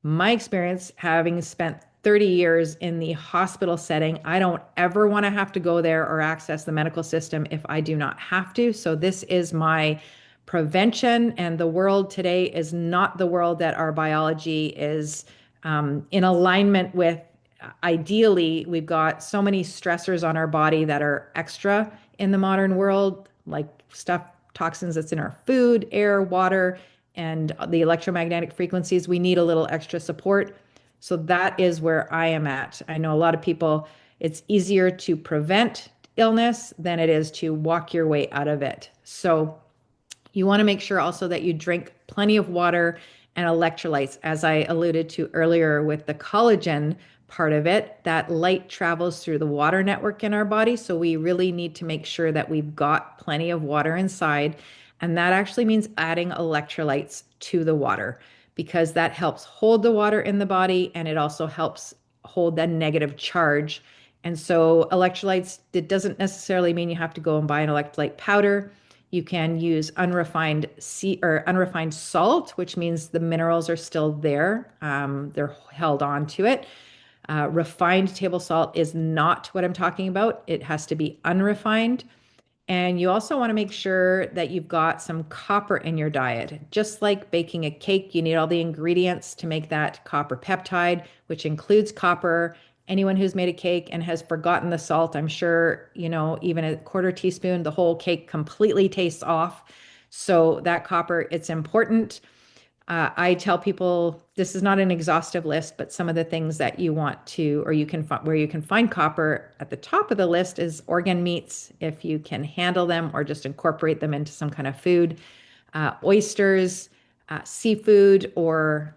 my experience having spent 30 years in the hospital setting, I don't ever want to have to go there or access the medical system if I do not have to. So this is my prevention. And the world today is not the world that our biology is in alignment with. Ideally, we've got so many stressors on our body that are extra in the modern world, like toxins that's in our food, air, water, and the electromagnetic frequencies. We need a little extra support. So that is where I am at. I know a lot of people, it's easier to prevent illness than it is to walk your way out of it. So you want to make sure also that you drink plenty of water and electrolytes. As I alluded to earlier with the collagen part of it, that light travels through the water network in our body. So we really need to make sure that we've got plenty of water inside. And that actually means adding electrolytes to the water because that helps hold the water in the body and it also helps hold that negative charge. And so electrolytes, it doesn't necessarily mean you have to go and buy an electrolyte powder. You can use unrefined salt, which means the minerals are still there. They're held on to it. Refined table salt is not what I'm talking about. It has to be unrefined. And you also want to make sure that you've got some copper in your diet. Just like baking a cake, you need all the ingredients to make that copper peptide, which includes copper. Anyone who's made a cake and has forgotten the salt, I'm sure, even a quarter teaspoon, the whole cake completely tastes off. So that copper, it's important. I tell people this is not an exhaustive list, but some of the things that you want to, or you can where you can find copper at the top of the list is organ meats, if you can handle them or just incorporate them into some kind of food, oysters, seafood, or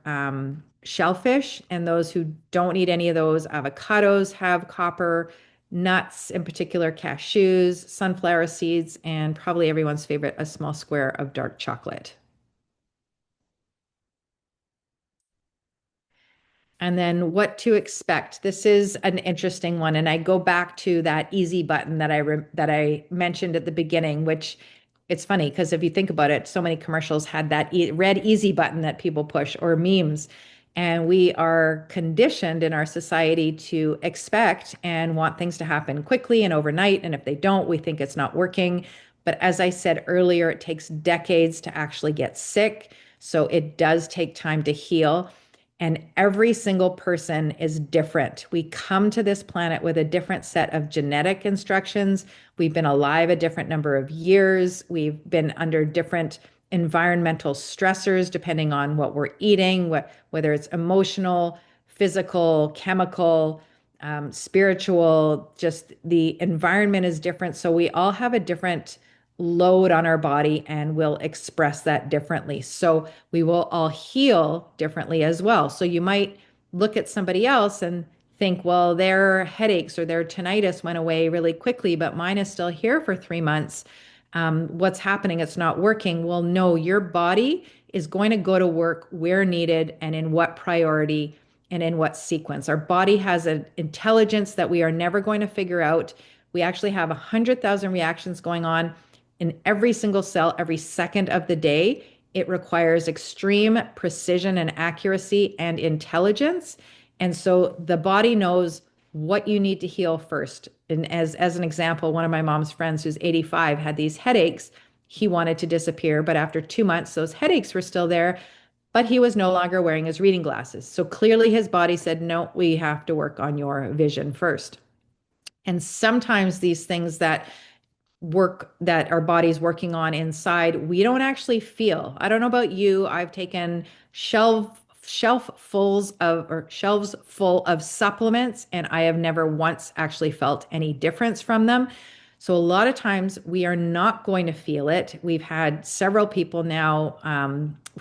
shellfish. And those who don't eat any of those, avocados have copper, nuts, in particular cashews, sunflower seeds, and probably everyone's favorite, a small square of dark chocolate. And then what to expect. This is an interesting one. And I go back to that easy button that I mentioned at the beginning, which it's funny because if you think about it, so many commercials had that red easy button that people push or memes. And we are conditioned in our society to expect and want things to happen quickly and overnight. And if they don't, we think it's not working. But as I said earlier, it takes decades to actually get sick. So it does take time to heal. And every single person is different. We come to this planet with a different set of genetic instructions. We've been alive a different number of years. We've been under different environmental stressors depending on what we're eating, whether it's emotional, physical, chemical, spiritual, just the environment is different. So we all have a different load on our body and will express that differently. So we will all heal differently as well. So you might look at somebody else and think, well, their headaches or their tinnitus went away really quickly, but mine is still here for 3 months. What's happening? It's not working. Well, no, your body is going to go to work where needed and in what priority and in what sequence. Our body has an intelligence that we are never going to figure out. We actually have 100,000 reactions going on in every single cell every second of the day. It requires extreme precision and accuracy and intelligence. And so the body knows what you need to heal first. And as an example, one of my mom's friends who's 85 had these headaches. He wanted to disappear, but after 2 months, those headaches were still there, but he was no longer wearing his reading glasses. So clearly his body said, no, we have to work on your vision first. And sometimes these things that our body's working on inside, we don't actually feel. I don't know about you. I've taken shelves full of supplements, and I have never once actually felt any difference from them. So a lot of times we are not going to feel it. We've had several people now,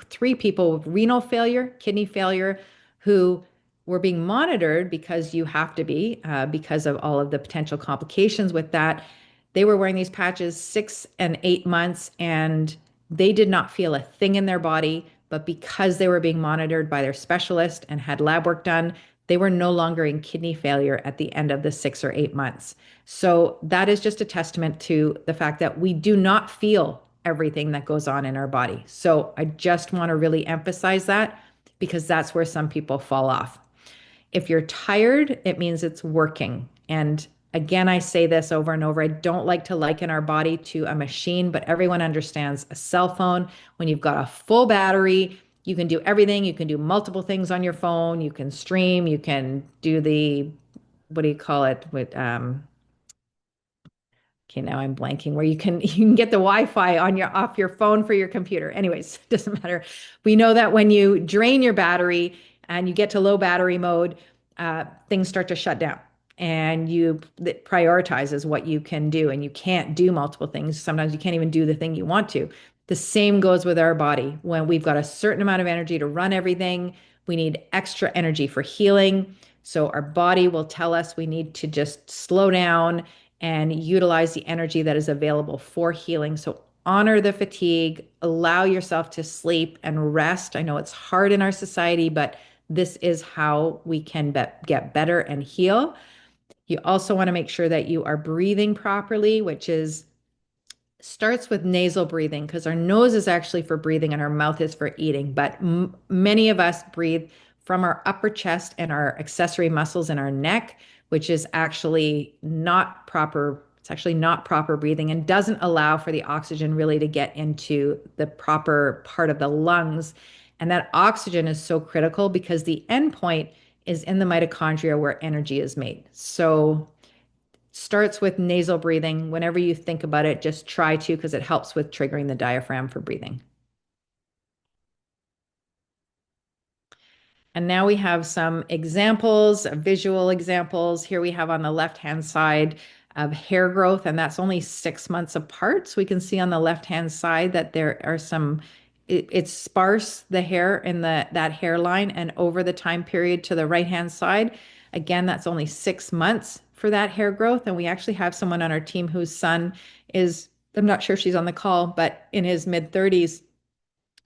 3 people with renal failure, kidney failure, who were being monitored because you have to be, because of all of the potential complications with that. They were wearing these patches 6 and 8 months, and they did not feel a thing in their body. But because they were being monitored by their specialist and had lab work done, they were no longer in kidney failure at the end of the 6 or 8 months. So that is just a testament to the fact that we do not feel everything that goes on in our body. So I just want to really emphasize that, because that's where some people fall off. If you're tired, it means it's working. And again, I say this over and over. I don't like to liken our body to a machine, but everyone understands a cell phone. When you've got a full battery, you can do everything. You can do multiple things on your phone. You can stream. You can do the, what do you call it? Okay, now I'm blanking, where you can get the Wi-Fi off your phone for your computer. Anyways, doesn't matter. We know that when you drain your battery and you get to low battery mode, things start to shut down, and it prioritizes what you can do, and you can't do multiple things. Sometimes you can't even do the thing you want to. The same goes with our body. When we've got a certain amount of energy to run everything, we need extra energy for healing. So our body will tell us we need to just slow down and utilize the energy that is available for healing. So honor the fatigue, allow yourself to sleep and rest. I know it's hard in our society, but this is how we can get better and heal. You also want to make sure that you are breathing properly, which starts with nasal breathing, because our nose is actually for breathing and our mouth is for eating. But many of us breathe from our upper chest and our accessory muscles in our neck, which is actually not proper. It's actually not proper breathing and doesn't allow for the oxygen really to get into the proper part of the lungs. And that oxygen is so critical because the end point is in the mitochondria where energy is made. So starts with nasal breathing. Whenever you think about it, just try to, because it helps with triggering the diaphragm for breathing. And now we have some examples, visual examples. Here we have on the left-hand side of hair growth, and that's only 6 months apart. So we can see on the left-hand side that there are it's sparse, the hair in that hairline, and over the time period to the right-hand side. Again, that's only 6 months for that hair growth. And we actually have someone on our team whose son is, I'm not sure if she's on the call, but in his mid-30s,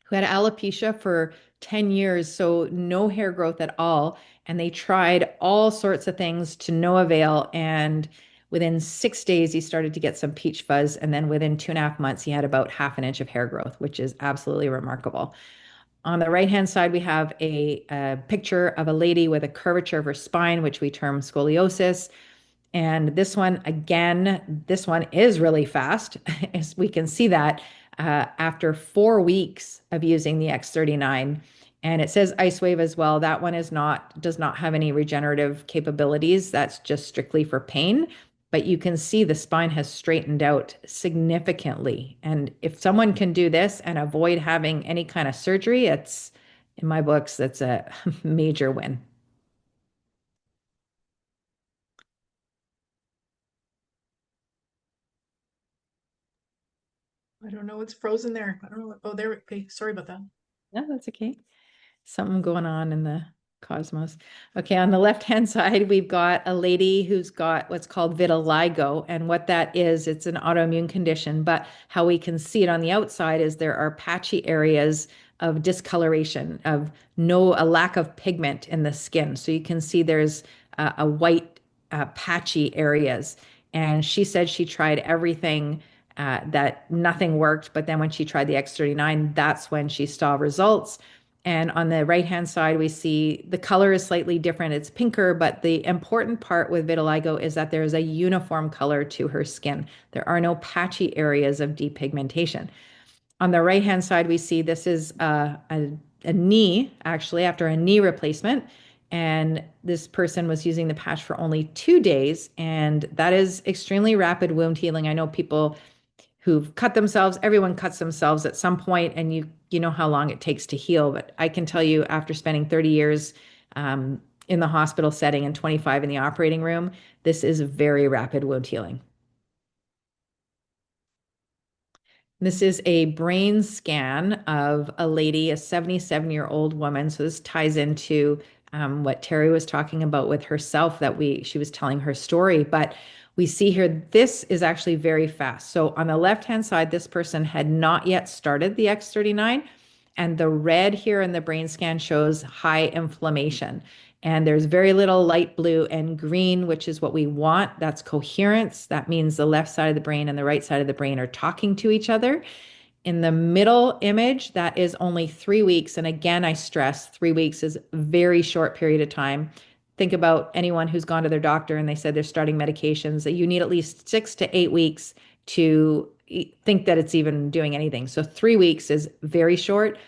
who had alopecia for 10 years, so no hair growth at all. And they tried all sorts of things to no avail. And within 6 days, he started to get some peach fuzz. And then within 2.5 months, he had about 1/2 inch of hair growth, which is absolutely remarkable. On the right-hand side, we have a picture of a lady with a curvature of her spine, which we term scoliosis. And this one, again, this one is really fast, as we can see that. after 4 weeks of using the X39. And it says Icewave as well. That one does not have any regenerative capabilities. That's just strictly for pain. But you can see the spine has straightened out significantly. And if someone can do this and avoid having any kind of surgery, it's, in my books, that's a major win. I don't know. It's frozen there. I don't know. Oh, there. Okay. Sorry about that. No, that's okay. Something going on in the cosmos. Okay, on the left-hand side, we've got a lady who's got what's called vitiligo. And what that is, it's an autoimmune condition, but how we can see it on the outside is there are patchy areas of discoloration, of a lack of pigment in the skin. So you can see there's a white patchy areas. And she said she tried everything that nothing worked. But then when she tried the X39, that's when she saw results. And on the right-hand side, we see the color is slightly different. It's pinker, but the important part with vitiligo is that there is a uniform color to her skin. There are no patchy areas of depigmentation. On the right-hand side, we see this is a knee, actually, after a knee replacement. And this person was using the patch for only 2 days. And that is extremely rapid wound healing. I know people who've cut themselves, everyone cuts themselves at some point, and you know how long it takes to heal. But I can tell you, after spending 30 years in the hospital setting and 25 in the operating room, this is very rapid wound healing. This is a brain scan of a lady, a 77-year-old woman. So this ties into what Terry was talking about with herself, that she was telling her story. But we see here, this is actually very fast. So on the left-hand side, this person had not yet started the X39, and the red here in the brain scan shows high inflammation. And there's very little light blue and green, which is what we want. That's coherence. That means the left side of the brain and the right side of the brain are talking to each other. In the middle image, that is only 3 weeks. And again, I stress 3 weeks is a very short period of time. Think about anyone who's gone to their doctor and they said they're starting medications, that you need at least 6 to 8 weeks to think that it's even doing anything. So 3 weeks is very short.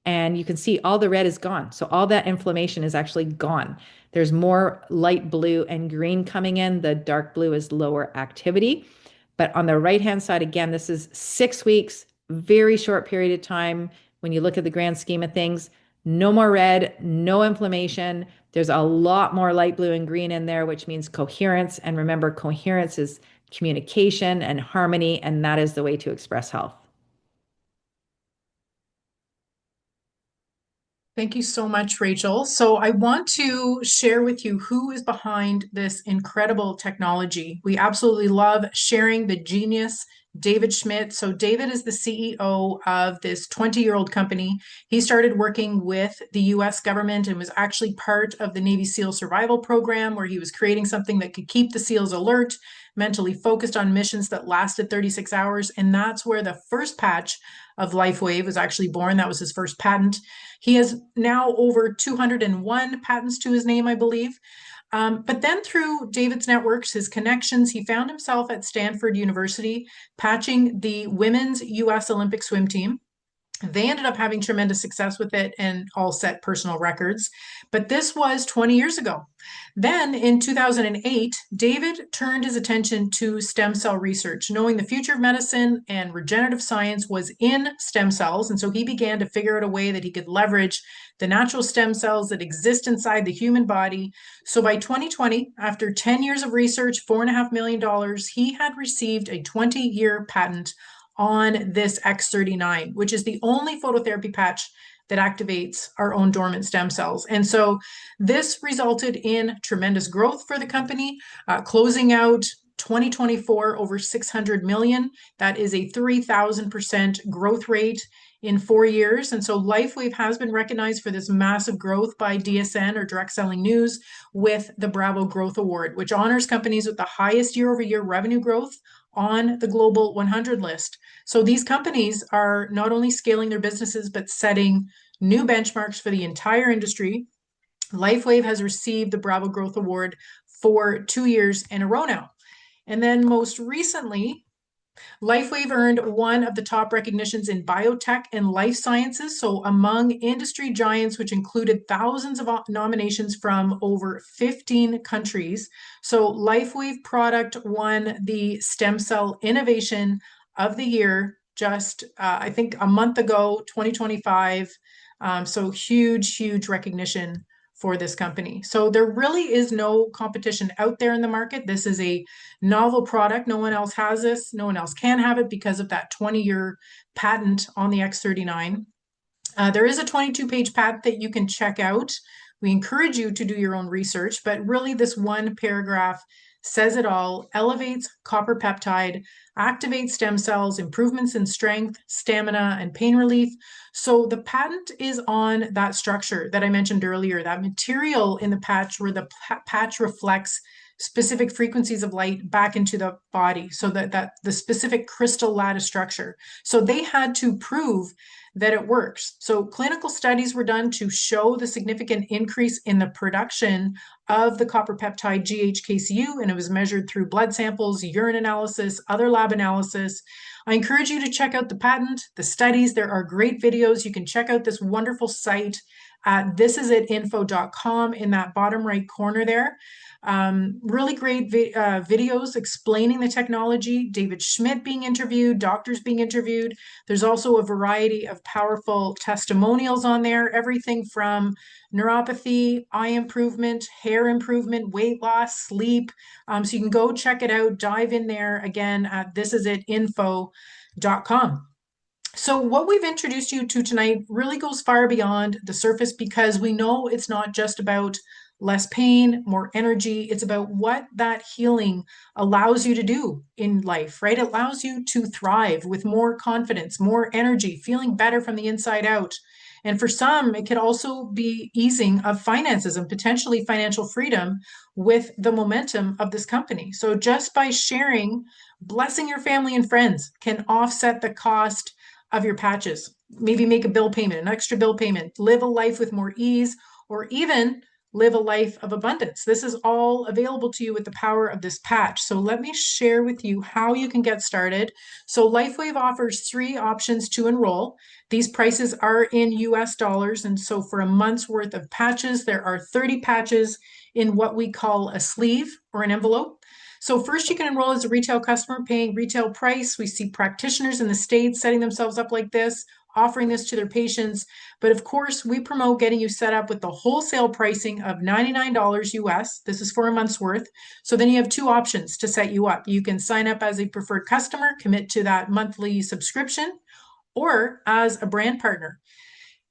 And you can see all the red is gone. So all that inflammation is actually gone. There's more light blue and green coming in. The dark blue is lower activity. But on the right-hand side, again, this is 6 weeks, very short period of time. When you look at the grand scheme of things, no more red, no inflammation. There's a lot more light blue and green in there, which means coherence. And remember, coherence is communication and harmony, and that is the way to express health. Thank you so much, Rachel. So I want to share with you who is behind this incredible technology. We absolutely love sharing the genius, David Schmidt. So David is the CEO of this 20-year-old company. He started working with the US government and was actually part of the Navy SEAL survival program, where he was creating something that could keep the SEALs alert, mentally focused on missions that lasted 36 hours. And that's where the first patch of Lifewave was actually born. That was his first patent. He has now over 201 patents to his name, I believe. But then through David's networks, his connections, he found himself at Stanford University patching the women's US Olympic swim team. They ended up having tremendous success with it and all set personal records. But this was 20 years ago. Then in 2008, David turned his attention to stem cell research, knowing the future of medicine and regenerative science was in stem cells. And so he began to figure out a way that he could leverage the natural stem cells that exist inside the human body. So by 2020, after 10 years of research, $4.5 million, he had received a 20-year patent on this X39, which is the only phototherapy patch that activates our own dormant stem cells. And so this resulted in tremendous growth for the company, closing out 2024 over 600 million. That is a 3,000% growth rate in 4 years. And so Lifewave has been recognized for this massive growth by DSN, or Direct Selling News, with the Bravo Growth Award, which honors companies with the highest year-over-year revenue growth on the Global 100 list. So these companies are not only scaling their businesses, but setting new benchmarks for the entire industry. Lifewave has received the Bravo Growth Award for 2 years in a row now. And then most recently, Lifewave earned one of the top recognitions in biotech and life sciences. So among industry giants, which included thousands of nominations from over 15 countries. So Lifewave product won the Stem Cell Innovation of the Year just, I think, a month ago, 2025. So huge recognition for this company. So there really is no competition out there in the market. This is a novel product. No one else has this. No one else can have it because of that 20-year patent on the X39. There is a 22-page patent that you can check out. We encourage you to do your own research, but really this one paragraph says it all: elevates copper peptide, activates stem cells, improvements in strength, stamina, and pain relief. So the patent is on that structure that I mentioned earlier, that material in the patch where the patch reflects specific frequencies of light back into the body, so that the specific crystal lattice structure. So they had to prove that it works. So clinical studies were done to show the significant increase in the production of the copper peptide GHKCU, and it was measured through blood samples, urine analysis, other lab analysis. I encourage you to check out the patent, the studies. There are great videos. You can check out this wonderful site at thisitit.info.com in that bottom right corner there. Really great videos explaining the technology, David Schmidt being interviewed, doctors being interviewed. There's also a variety of powerful testimonials on there, everything from neuropathy, eye improvement, hair improvement, weight loss, sleep. So you can go check it out, dive in there again at thisitit.info.com. So what we've introduced you to tonight really goes far beyond the surface, because we know it's not just about less pain, more energy. It's about what that healing allows you to do in life, right? It allows you to thrive with more confidence, more energy, feeling better from the inside out. And for some, it could also be easing of finances and potentially financial freedom with the momentum of this company. So just by sharing, blessing your family and friends can offset the cost of your patches. Maybe make a bill payment, an extra bill payment, live a life with more ease, or even live a life of abundance. This is all available to you with the power of this patch. So let me share with you how you can get started. So Lifewave offers 3 options to enroll. These prices are in US dollars. And so for a month's worth of patches, there are 30 patches in what we call a sleeve or an envelope. So first, you can enroll as a retail customer paying retail price. We see practitioners in the States setting themselves up like this, offering this to their patients. But of course, we promote getting you set up with the wholesale pricing of $99 US. This is for a month's worth. So then you have 2 options to set you up. You can sign up as a preferred customer, commit to that monthly subscription, or as a brand partner.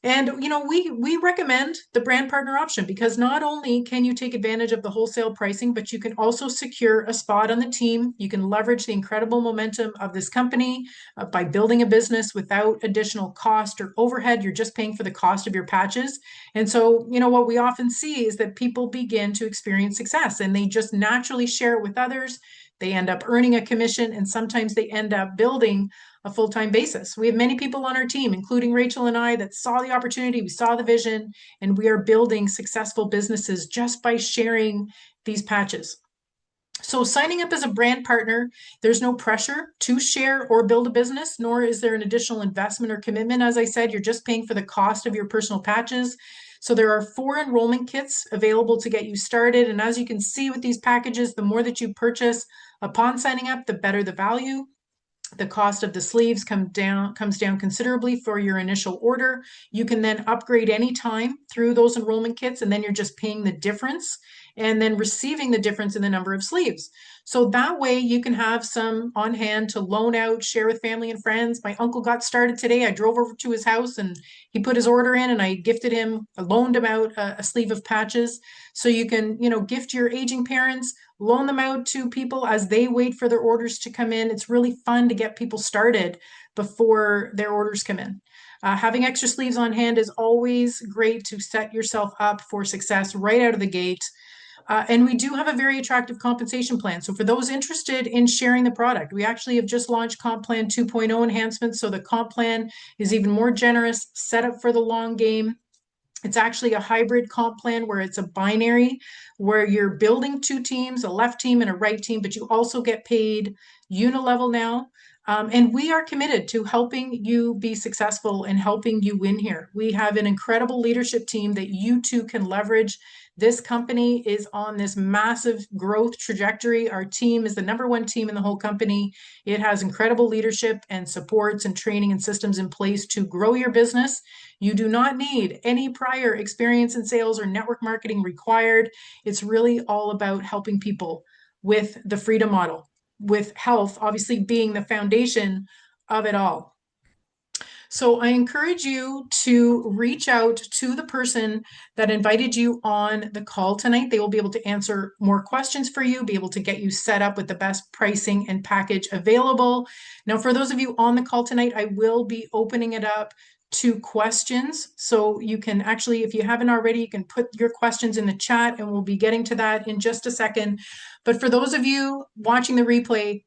And, we recommend the brand partner option because not only can you take advantage of the wholesale pricing, but you can also secure a spot on the team. You can leverage the incredible momentum of this company by building a business without additional cost or overhead. You're just paying for the cost of your patches. And so, what we often see is that people begin to experience success and they just naturally share it with others. They end up earning a commission, and sometimes they end up building a full-time basis. We have many people on our team, including Rachel and I, that saw the opportunity, we saw the vision, and we are building successful businesses just by sharing these patches. So signing up as a brand partner, there's no pressure to share or build a business, nor is there an additional investment or commitment. As I said, you're just paying for the cost of your personal patches. So there are 4 enrollment kits available to get you started. And as you can see with these packages, the more that you purchase upon signing up, the better the value. The cost of the sleeves comes down considerably for your initial order. You can then upgrade anytime through those enrollment kits, and then you're just paying the difference and then receiving the difference in the number of sleeves. So that way you can have some on hand to loan out, share with family and friends. My uncle got started today. I drove over to his house and he put his order in, and I gifted him, loaned him out a sleeve of patches. So you can, gift your aging parents, loan them out to people as they wait for their orders to come in. It's really fun to get people started before their orders come in. Having extra sleeves on hand is always great to set yourself up for success right out of the gate. And we do have a very attractive compensation plan. So for those interested in sharing the product, we actually have just launched Comp Plan 2.0 enhancements. So the comp plan is even more generous, set up for the long game. It's actually a hybrid comp plan where it's a binary, where you're building 2 teams, a left team and a right team, but you also get paid unilevel now. And we are committed to helping you be successful and helping you win here. We have an incredible leadership team that you too can leverage. This company is on this massive growth trajectory. Our team is the #1 team in the whole company. It has incredible leadership and supports and training and systems in place to grow your business. You do not need any prior experience in sales or network marketing required. It's really all about helping people with the freedom model, with health obviously being the foundation of it all. So I encourage you to reach out to the person that invited you on the call tonight. They will be able to answer more questions for you, be able to get you set up with the best pricing and package available. Now, for those of you on the call tonight, I will be opening it up to questions. So you can actually, if you haven't already, you can put your questions in the chat and we'll be getting to that in just a second. But for those of you watching the replay,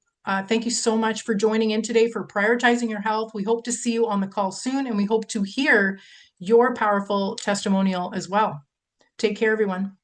thank you so much for joining in today, for prioritizing your health. We hope to see you on the call soon, and we hope to hear your powerful testimonial as well. Take care, everyone.